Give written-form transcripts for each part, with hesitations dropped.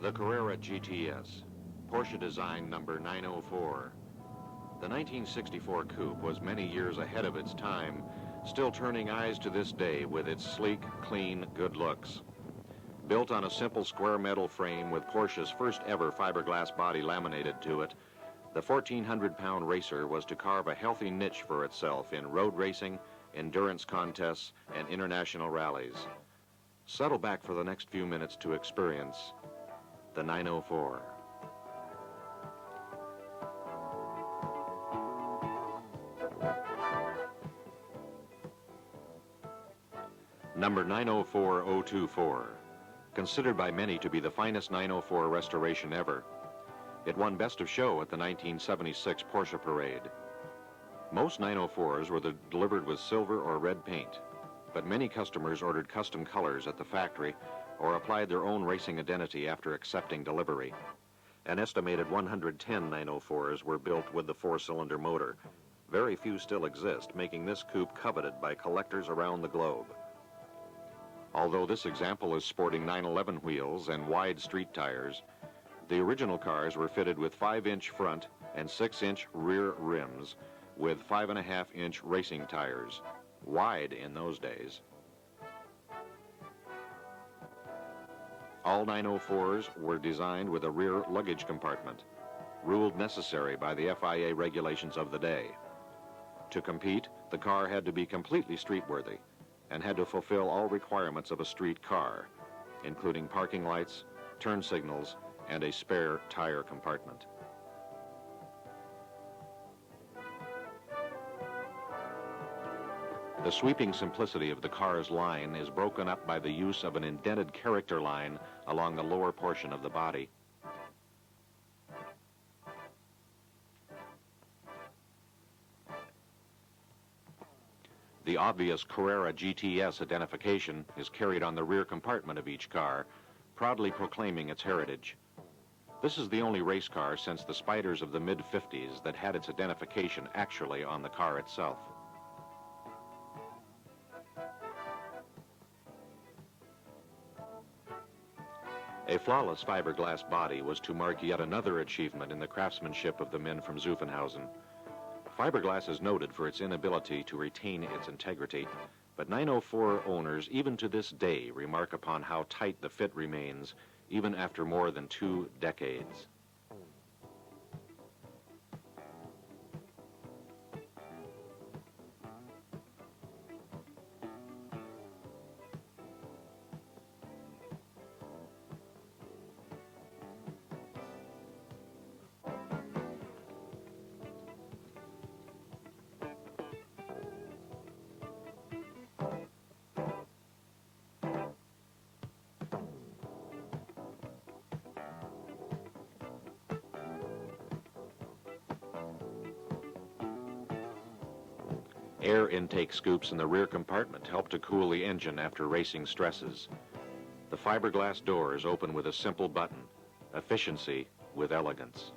The Carrera GTS, Porsche design number 904. The 1964 coupe was many years ahead of its time, still turning eyes to this day with its sleek, clean, good looks. Built on a simple square metal frame with Porsche's first ever fiberglass body laminated to it, the 1,400-pound racer was to carve a healthy niche for itself in road racing, endurance contests, and international rallies. Settle back for the next few minutes to experience the 904. Number 904024, considered by many to be the finest 904 restoration ever. It won Best of Show at the 1976 Porsche Parade. Most 904s were delivered with silver or red paint, but many customers ordered custom colors at the factory or applied their own racing identity after accepting delivery. An estimated 110 904s were built with the four-cylinder motor. Very few still exist, making this coupe coveted by collectors around the globe. Although this example is sporting 911 wheels and wide street tires, the original cars were fitted with 5-inch front and 6-inch rear rims with 5.5-inch racing tires, wide in those days. All 904s were designed with a rear luggage compartment, ruled necessary by the FIA regulations of the day. To compete, the car had to be completely street-worthy and had to fulfill all requirements of a street car, including parking lights, turn signals, and a spare tire compartment. The sweeping simplicity of the car's line is broken up by the use of an indented character line along the lower portion of the body. The obvious Carrera GTS identification is carried on the rear compartment of each car, proudly proclaiming its heritage. This is the only race car since the Spiders of the mid-50s that had its identification actually on the car itself. A flawless fiberglass body was to mark yet another achievement in the craftsmanship of the men from Zuffenhausen. Fiberglass is noted for its inability to retain its integrity, but 904 owners even to this day remark upon how tight the fit remains even after more than 2 decades. Air intake scoops in the rear compartment help to cool the engine after racing stresses. The fiberglass doors open with a simple button, efficiency with elegance.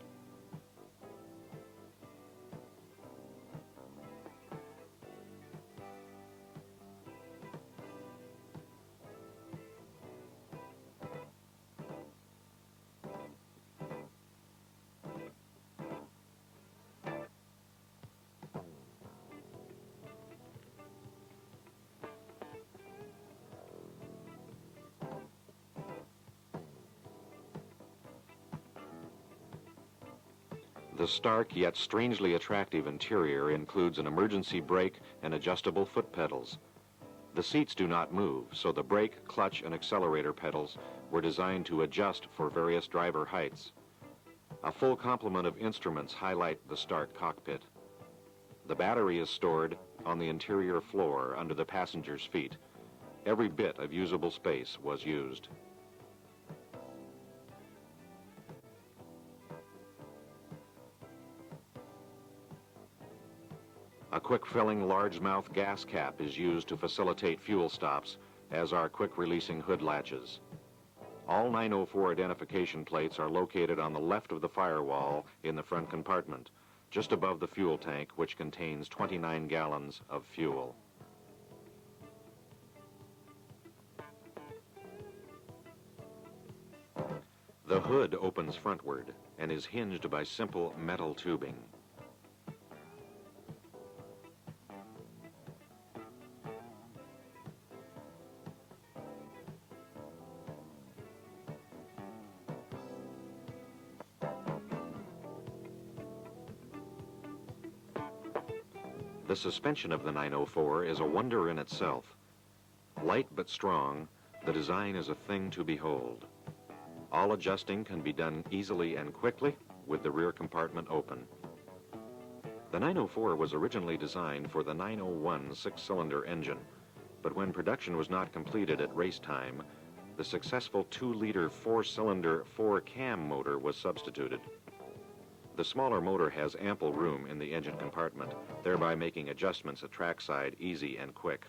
The stark yet strangely attractive interior includes an emergency brake and adjustable foot pedals. The seats do not move, so the brake, clutch, and accelerator pedals were designed to adjust for various driver heights. A full complement of instruments highlight the stark cockpit. The battery is stored on the interior floor under the passenger's feet. Every bit of usable space was used. A quick-filling large-mouth gas cap is used to facilitate fuel stops, as are quick-releasing hood latches. All 904 identification plates are located on the left of the firewall in the front compartment, just above the fuel tank, which contains 29 gallons of fuel. The hood opens frontward and is hinged by simple metal tubing. The suspension of the 904 is a wonder in itself. Light but strong, the design is a thing to behold. All adjusting can be done easily and quickly with the rear compartment open. The 904 was originally designed for the 901 six-cylinder engine, but when production was not completed at race time, the successful 2-liter four-cylinder four-cam motor was substituted. The smaller motor has ample room in the engine compartment, thereby making adjustments at trackside easy and quick.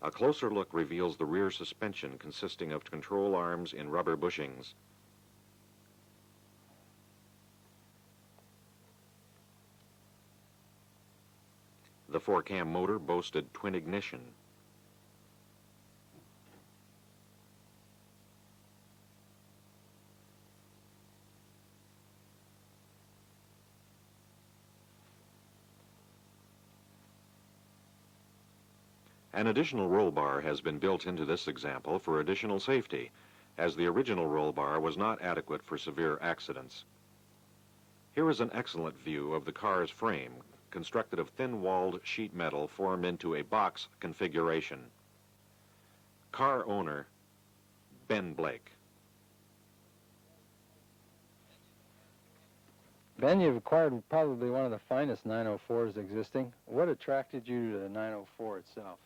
A closer look reveals the rear suspension consisting of control arms in rubber bushings. The four-cam motor boasted twin ignition. An additional roll bar has been built into this example for additional safety, as the original roll bar was not adequate for severe accidents. Here is an excellent view of the car's frame, constructed of thin-walled sheet metal formed into a box configuration. Car owner, Ben Blake. Ben, you've acquired probably one of the finest 904s existing. What attracted you to the 904 itself?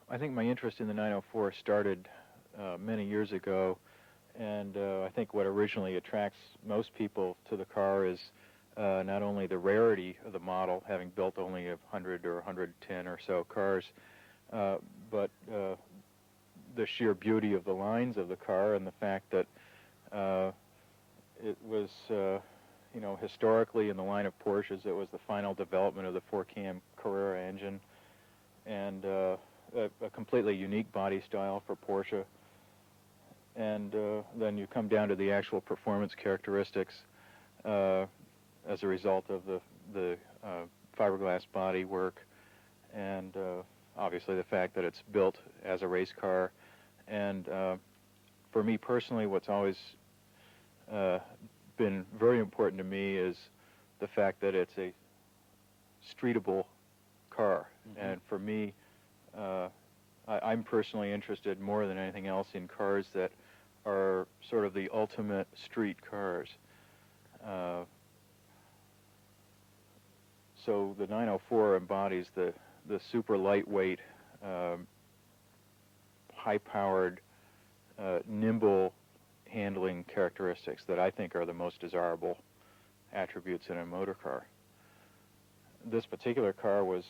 I think my interest in the 904 started many years ago, and I think what originally attracts most people to the car is not only the rarity of the model, having built only 100 or 110 or so cars, but the sheer beauty of the lines of the car and the fact that it was, you know, historically in the line of Porsches, it was the final development of the four-cam Carrera engine, and a completely unique body style for Porsche. And then you come down to the actual performance characteristics as a result of the fiberglass body work, and obviously the fact that it's built as a race car. And for me personally, what's always been very important to me is the fact that it's a streetable car. Mm-hmm. And for me, I'm personally interested more than anything else in cars that are sort of the ultimate street cars. So the 904 embodies the super lightweight, high-powered, nimble handling characteristics that I think are the most desirable attributes in a motor car. This particular car was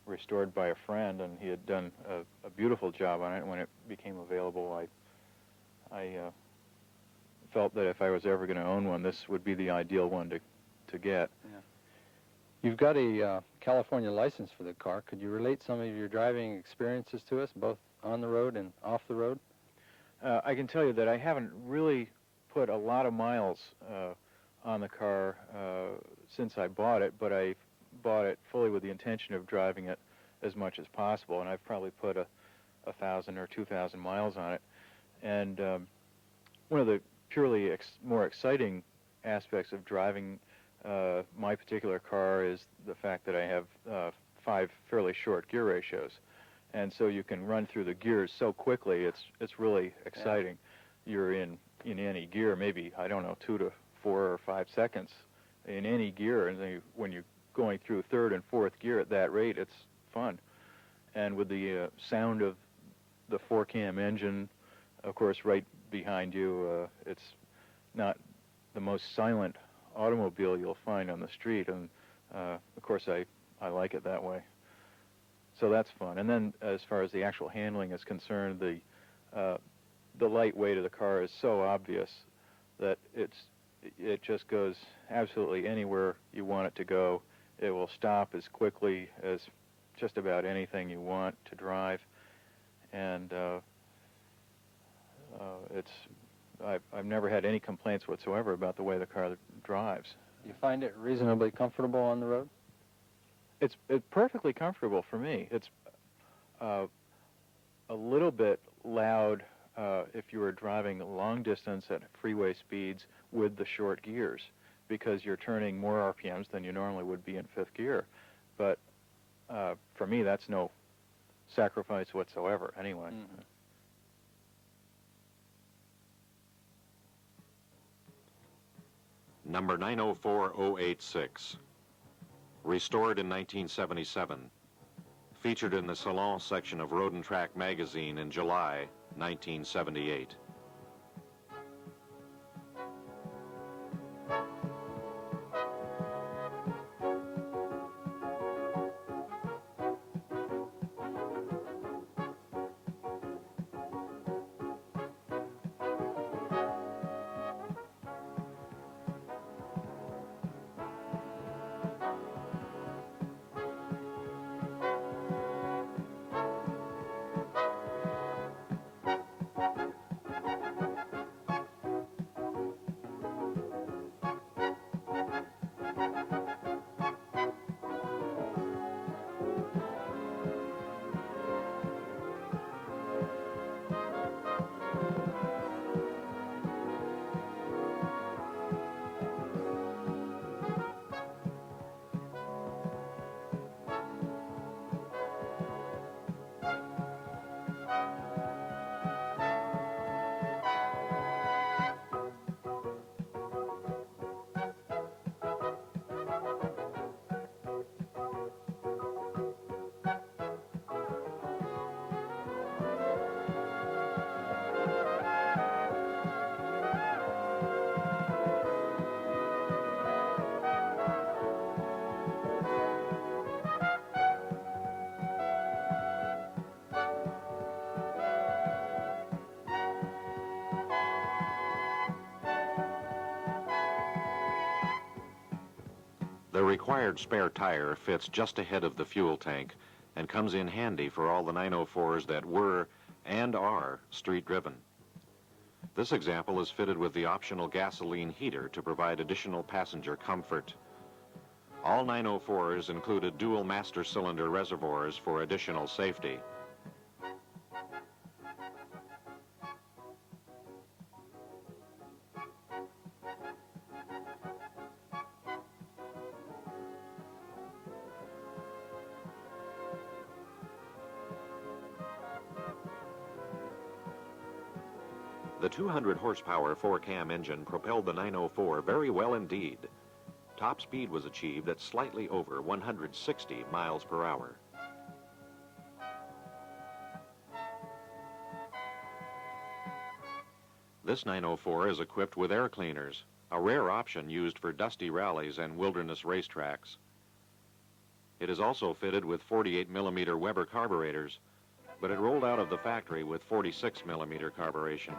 restored by a friend, and he had done a beautiful job on it. When it became available, I felt that if I was ever going to own one, this would be the ideal one to get. Yeah. You've got a California license for the car. Could you relate some of your driving experiences to us, both on the road and off the road? I can tell you that I haven't really put a lot of miles on the car since I bought it, but I bought it fully with the intention of driving it as much as possible, and I've probably put 1,000 or 2,000 miles on it. And one of the purely more exciting aspects of driving my particular car is the fact that I have 5 fairly short gear ratios, and so you can run through the gears so quickly. It's really exciting. Yeah. You're in any gear, maybe, I don't know, 2 to 4 or 5 seconds in any gear, and then when you're going through 3rd and 4th gear at that rate, it's fun. And with the sound of the four-cam engine, of course, right behind you, it's not the most silent automobile you'll find on the street, and of course I like it that way. So that's fun. And then as far as the actual handling is concerned, the lightweight of the car is so obvious that it just goes absolutely anywhere you want it to go. It will stop as quickly as just about anything you want to drive. And I've never had any complaints whatsoever about the way the car drives. You find it reasonably comfortable on the road? It's perfectly comfortable for me. It's a little bit loud if you were driving long distance at freeway speeds with the short gears, because you're turning more RPMs than you normally would be in fifth gear. But for me, that's no sacrifice whatsoever anyway. Mm-hmm. Number 904086. Restored in 1977. Featured in the Salon section of Road and Track magazine in July 1978. The required spare tire fits just ahead of the fuel tank and comes in handy for all the 904s that were and are street-driven. This example is fitted with the optional gasoline heater to provide additional passenger comfort. All 904s included dual master cylinder reservoirs for additional safety. The 200 horsepower 4-cam engine propelled the 904 very well indeed. Top speed was achieved at slightly over 160 miles per hour. This 904 is equipped with air cleaners, a rare option used for dusty rallies and wilderness racetracks. It is also fitted with 48mm Weber carburetors, but it rolled out of the factory with 46mm carburation.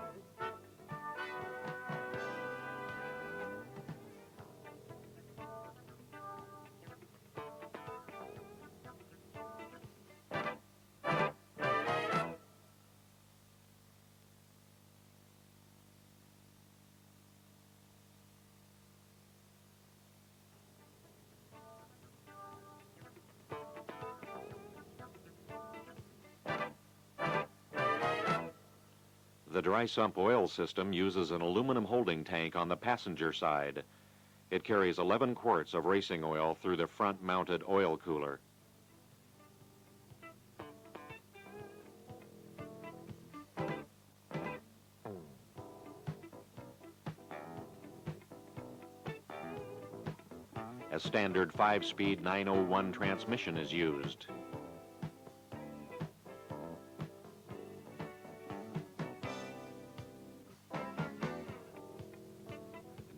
The dry sump oil system uses an aluminum holding tank on the passenger side. It carries 11 quarts of racing oil through the front-mounted oil cooler. A standard 5-speed 901 transmission is used.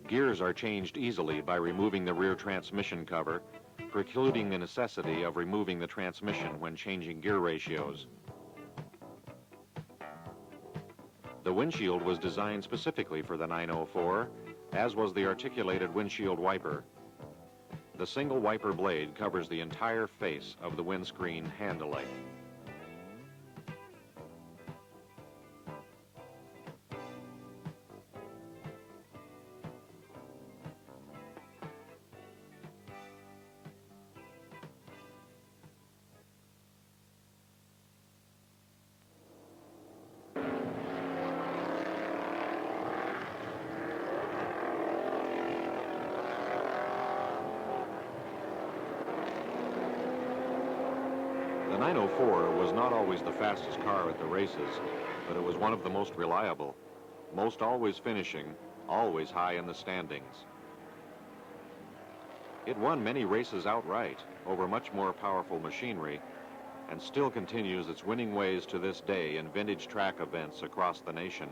Gears are changed easily by removing the rear transmission cover, precluding the necessity of removing the transmission when changing gear ratios. The windshield was designed specifically for the 904, as was the articulated windshield wiper. The single wiper blade covers the entire face of the windscreen handling. 904 was not always the fastest car at the races, but it was one of the most reliable, most always finishing, always high in the standings. It won many races outright over much more powerful machinery and still continues its winning ways to this day in vintage track events across the nation.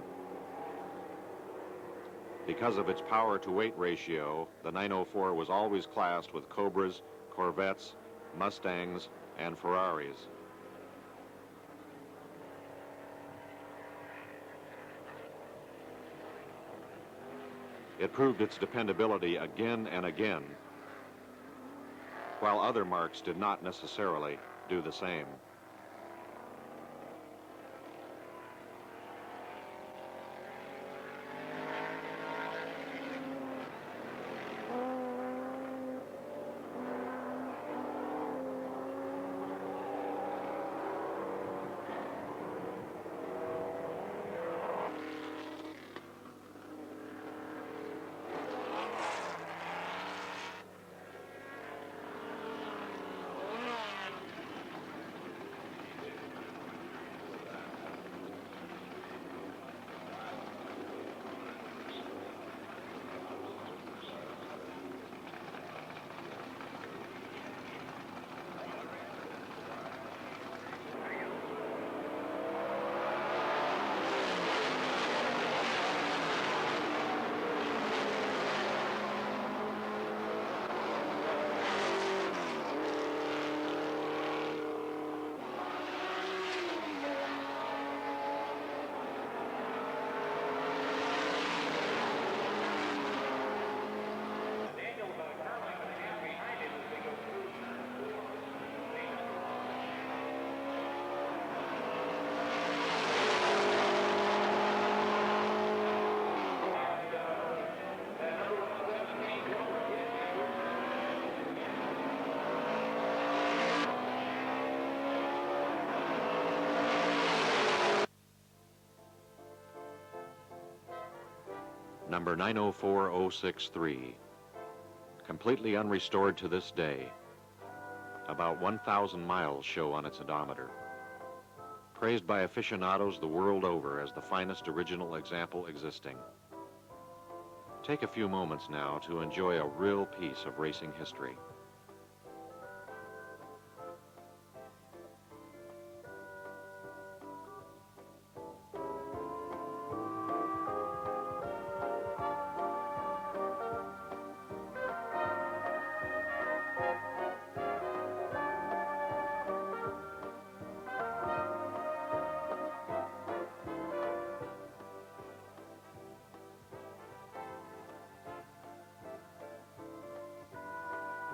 Because of its power-to-weight ratio, the 904 was always classed with Cobras, Corvettes, Mustangs, and Ferraris. It proved its dependability again and again, while other marques did not necessarily do the same. Number 904063, completely unrestored to this day. About 1,000 miles show on its odometer. Praised by aficionados the world over as the finest original example existing. Take a few moments now to enjoy a real piece of racing history.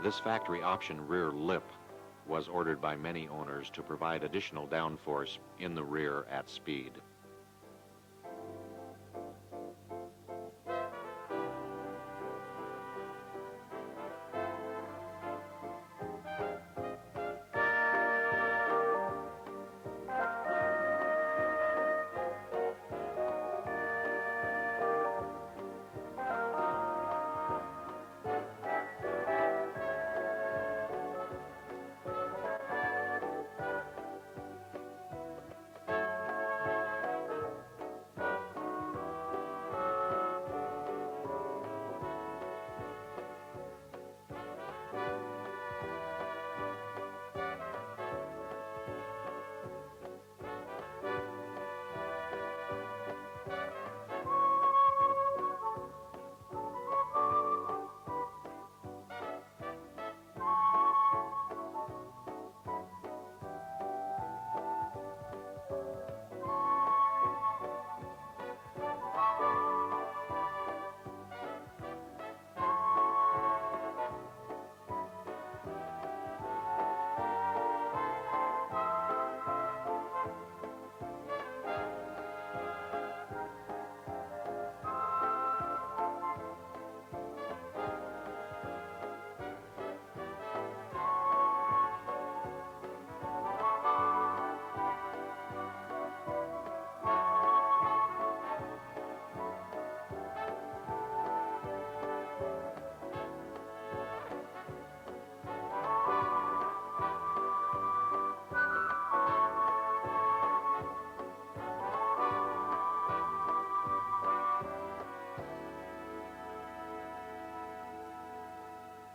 This factory option rear lip was ordered by many owners to provide additional downforce in the rear at speed.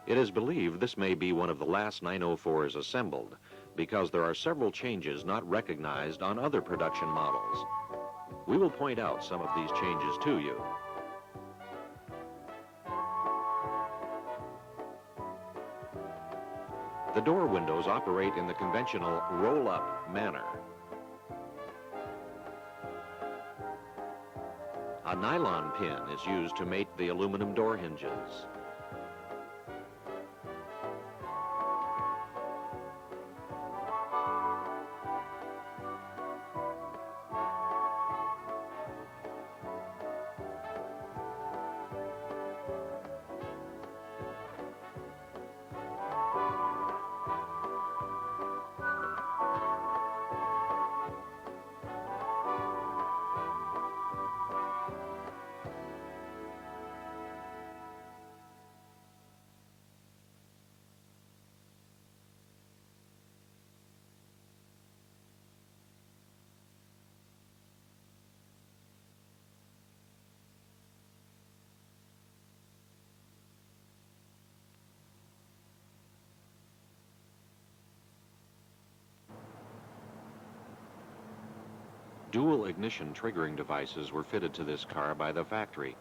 It is believed this may be one of the last 904s assembled because there are several changes not recognized on other production models. We will point out some of these changes to you. The door windows operate in the conventional roll-up manner. A nylon pin is used to mate the aluminum door hinges. Dual ignition triggering devices were fitted to this car by the factory,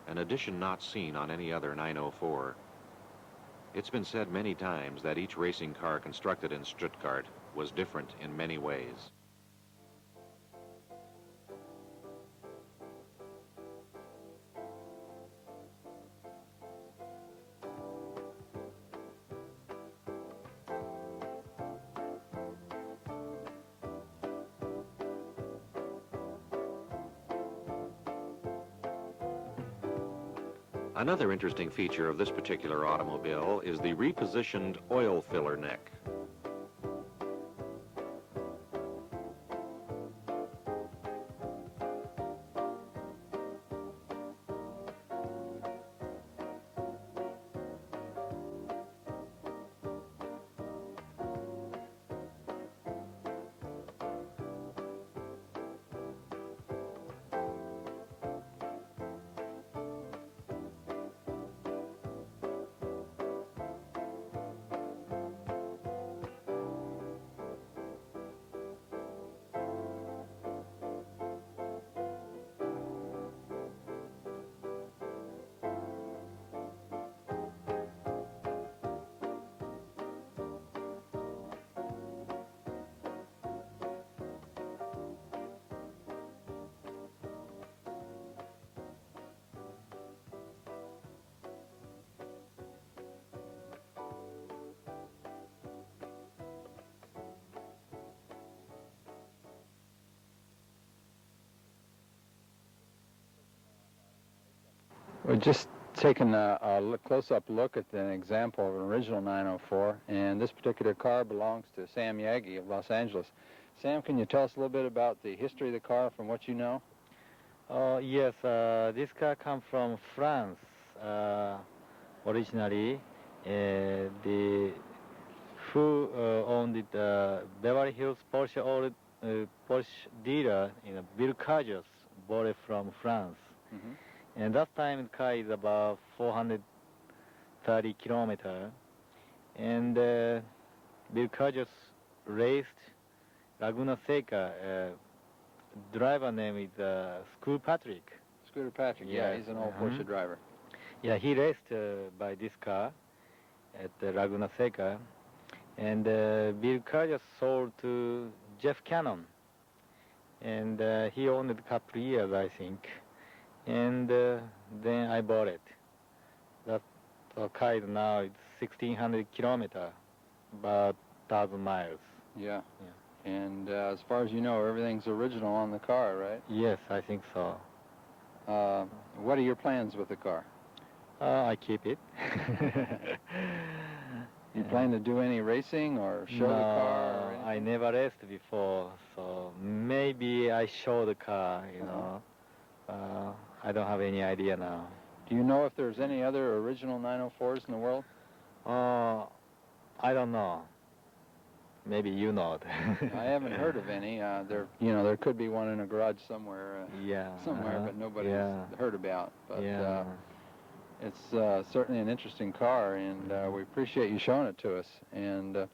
an addition not seen on any other 904. It's been said many times that each racing car constructed in Stuttgart was different in many ways. Another interesting feature of this particular automobile is the repositioned oil filler neck. We're just taking a close-up look at an example of an original 904, and this particular car belongs to Sam Yagi of Los Angeles. Sam, can you tell us a little bit about the history of the car from what you know? Yes, this car comes from France originally. The who owned it, Beverly Hills Porsche Porsche dealer, Bill Cargos, bought it from France. Mm-hmm. And that time the car is about 430 kilometers. And Bill Cargos raced Laguna Seca. Driver name is Screw Patrick. Scooter Patrick, yeah, he's an old Porsche driver. Yeah, he raced by this car at Laguna Seca. And Bill Cargos sold to Jeff Cannon. And he owned it a couple of years, I think. And then I bought it. That car is now 1,600 kilometers, about 1,000 miles. Yeah. And as far as you know, everything's original on the car, right? Yes, I think so. What are your plans with the car? I keep it. You plan to do any racing or show the car? Or anything? I never raced before, so maybe I show the car, I don't have any idea now. Do you know if there's any other original 904s in the world? I don't know. Maybe you know it. I haven't heard of any. There could be one in a garage somewhere. Yeah. Somewhere, but nobody's heard about. But yeah. It's certainly an interesting car, and we appreciate you showing it to us. And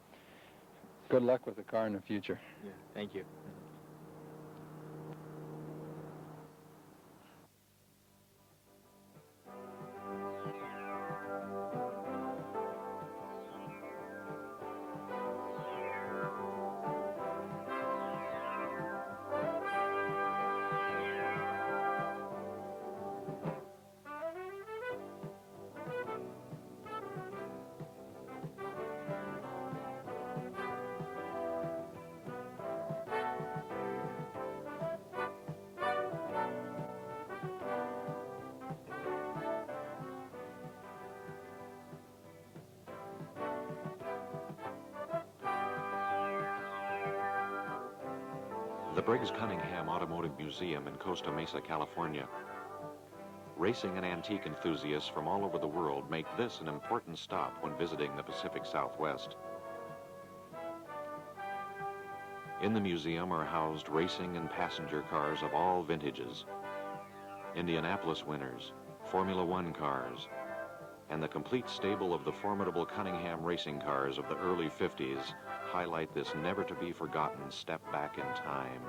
good luck with the car in the future. Yeah, thank you. The Briggs Cunningham Automotive Museum in Costa Mesa, California. Racing and antique enthusiasts from all over the world make this an important stop when visiting the Pacific Southwest. In the museum are housed racing and passenger cars of all vintages, Indianapolis winners, Formula One cars, and the complete stable of the formidable Cunningham racing cars of the early 50s highlight this never-to-be-forgotten step back in time.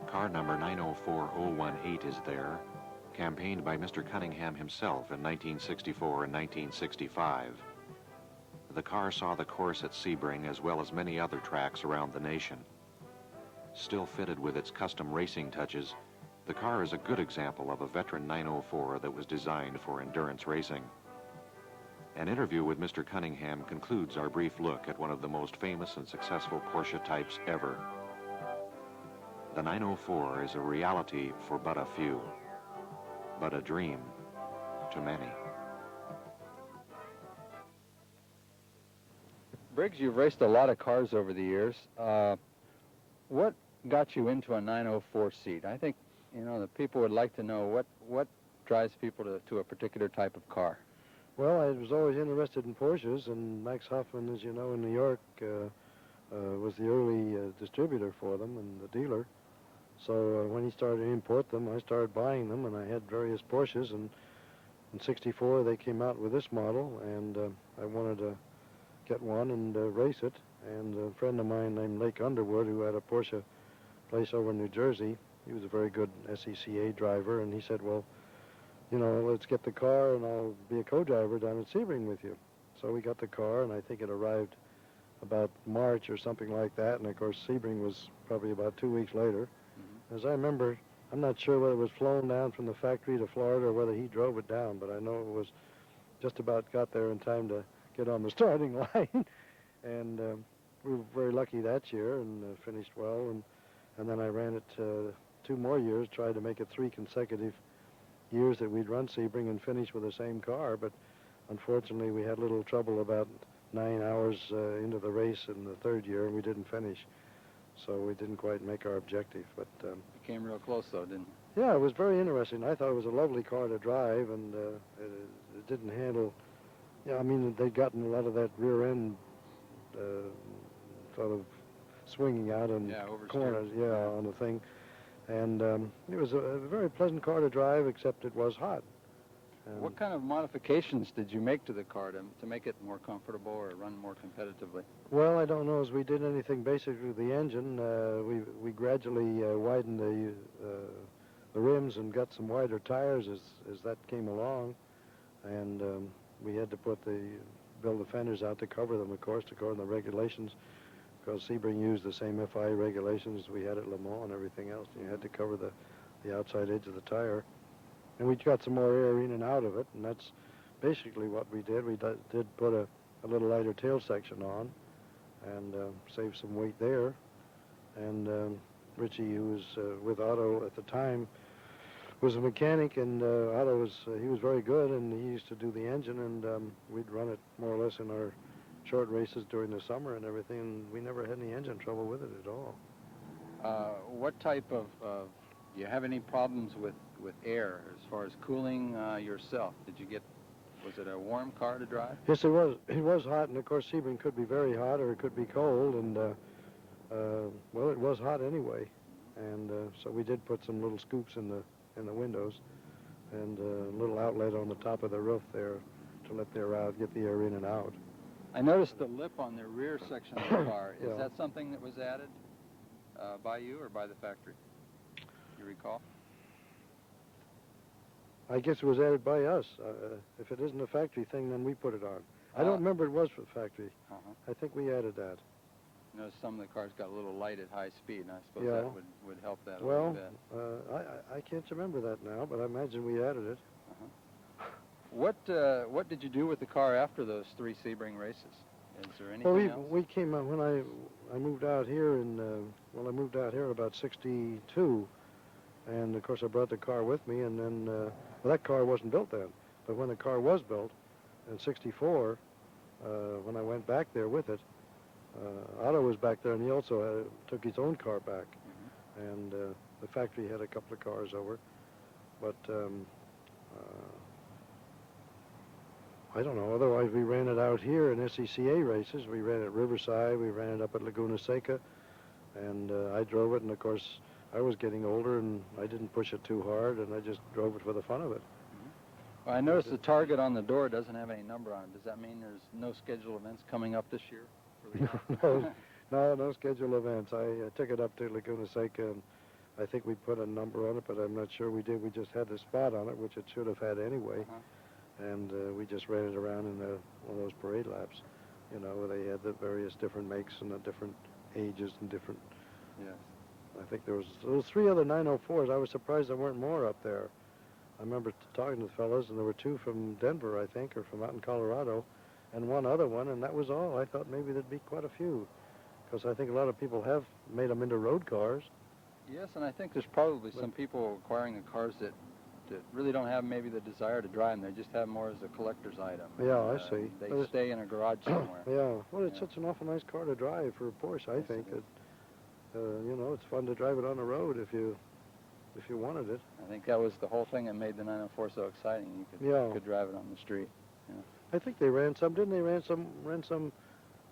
Car number 904018 is there, campaigned by Mr. Cunningham himself in 1964 and 1965. The car saw the course at Sebring as well as many other tracks around the nation. Still fitted with its custom racing touches, the car is a good example of a veteran 904 that was designed for endurance racing. An interview with Mr. Cunningham concludes our brief look at one of the most famous and successful Porsche types ever. The 904 is a reality for but a few, but a dream to many. Briggs, you've raced a lot of cars over the years. What got you into a 904 seat? I think, you know, the people would like to know what drives people to a particular type of car. Well, I was always interested in Porsches, and Max Hoffman, as you know, in New York, was the early distributor for them and the dealer. So when he started to import them, I started buying them, and I had various Porsches, and in '64 they came out with this model, and I wanted to get one and race it. And a friend of mine named Lake Underwood, who had a Porsche place over in New Jersey, he was a very good SECA driver, and he said, well, you know, let's get the car, and I'll be a co-driver down at Sebring with you. So we got the car, and I think it arrived about March or something like that, and of course Sebring was probably about 2 weeks later. As I remember, I'm not sure whether it was flown down from the factory to Florida or whether he drove it down, but I know it was just about got there in time to get on the starting line. And we were very lucky that year and finished well. And then I ran it 2 more years, tried to make it 3 consecutive years that we'd run Sebring and finish with the same car. But unfortunately, we had a little trouble about 9 hours into the race in the 3rd year, and we didn't finish. So we didn't quite make our objective, but... You came real close, though, didn't you? Yeah, it was very interesting. I thought it was a lovely car to drive, and it didn't handle... Yeah, I mean, they'd gotten a lot of that rear end sort of swinging out in corners, on the thing. And it was a very pleasant car to drive, except it was hot. And What kind of modifications did you make to the car to make it more comfortable or run more competitively? Well, I don't know as we did anything basically with the engine. We gradually widened the rims and got some wider tires as that came along, and we had to build the fenders out to cover them, of course, according to the regulations, because Sebring used the same FI regulations we had at Le Mans and everything else. You had to cover the outside edge of the tire. And we got some more air in and out of it, and that's basically what we did. We did put a little lighter tail section on and save some weight there. And Richie, who was with Otto at the time, was a mechanic, and Otto he was very good, and he used to do the engine, and we'd run it more or less in our short races during the summer and everything, and we never had any engine trouble with it at all. What type of, do you have any problems with air as far as cooling yourself? Was it a warm car to drive? Yes, it was. It was hot, and of course Sebring could be very hot or it could be cold, and well, it was hot anyway, and so we did put some little scoops in the windows and a little outlet on the top of the roof there to let the air out, get the air in and out. I noticed the lip on the rear section of the car. Is Yeah. that something that was added by you or by the factory? You recall? I guess it was added by us. If it isn't a factory thing, then we put it on. I don't remember it was for the factory. I think we added that. I noticed some of the cars got a little light at high speed, and I suppose Yeah. that would help that a little Well, bit. I can't remember that now, but I imagine we added it. What did you do with the car after those 3 Sebring races? Is there anything Well, else? we came out when I moved out here I moved out here in about '62, and of course I brought the car with me, and then well, that car wasn't built then, but when the car was built in '64, when I went back there with it, Otto was back there, and he also took his own car back, and the factory had a couple of cars over, but I don't know. Otherwise, we ran it out here in SECA races. We ran it at Riverside. We ran it up at Laguna Seca, and I drove it. And of course, I was getting older, and I didn't push it too hard, and I just drove it for the fun of it. Well, I noticed the target on the door doesn't have any number on it. Does that mean there's no scheduled events coming up this year for the car? No scheduled events. I took it up to Laguna Seca, and I think we put a number on it, but I'm not sure we did. We just had the spot on it, which it should have had anyway. And we just ran it around in one of those parade laps, you know, where they had the various different makes and the different ages and different. Yes. I think there was 3 other 904s. I was surprised there weren't more up there. I remember talking to the fellows, and there were 2 from Denver, I think, or from out in Colorado, and 1 other one, and that was all. I thought maybe there'd be quite a few, because I think a lot of people have made them into road cars. Yes, and I think there's probably some people acquiring the cars that really don't have maybe the desire to drive them. They just have them more as a collector's item. Yeah, I see. They stay in a garage somewhere. Yeah, well, it's such an awful nice car to drive for a Porsche, I think. You know, it's fun to drive it on the road if you wanted it. I think that was the whole thing that made the 904 so exciting. You could drive it on the street. Yeah. I think they ran some, didn't they? Ran some,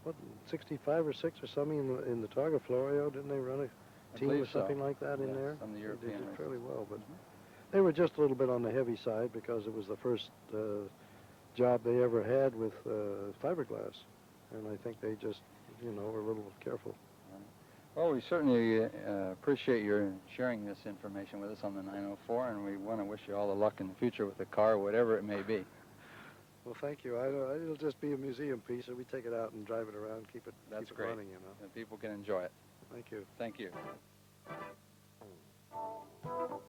what, 65 or 6 or something in the Targa Florio? Didn't they run a team or something like that in there? Some of the They European did races. fairly well, but they were just a little bit on the heavy side because it was the first job they ever had with fiberglass, and I think they just, you know, were a little careful. Well, we certainly appreciate your sharing this information with us on the 904, and we want to wish you all the luck in the future with the car, whatever it may be. Well, thank you. It'll just be a museum piece, and we take it out and drive it around, keep it Great. running, you know. And people can enjoy it. Thank you. Thank you.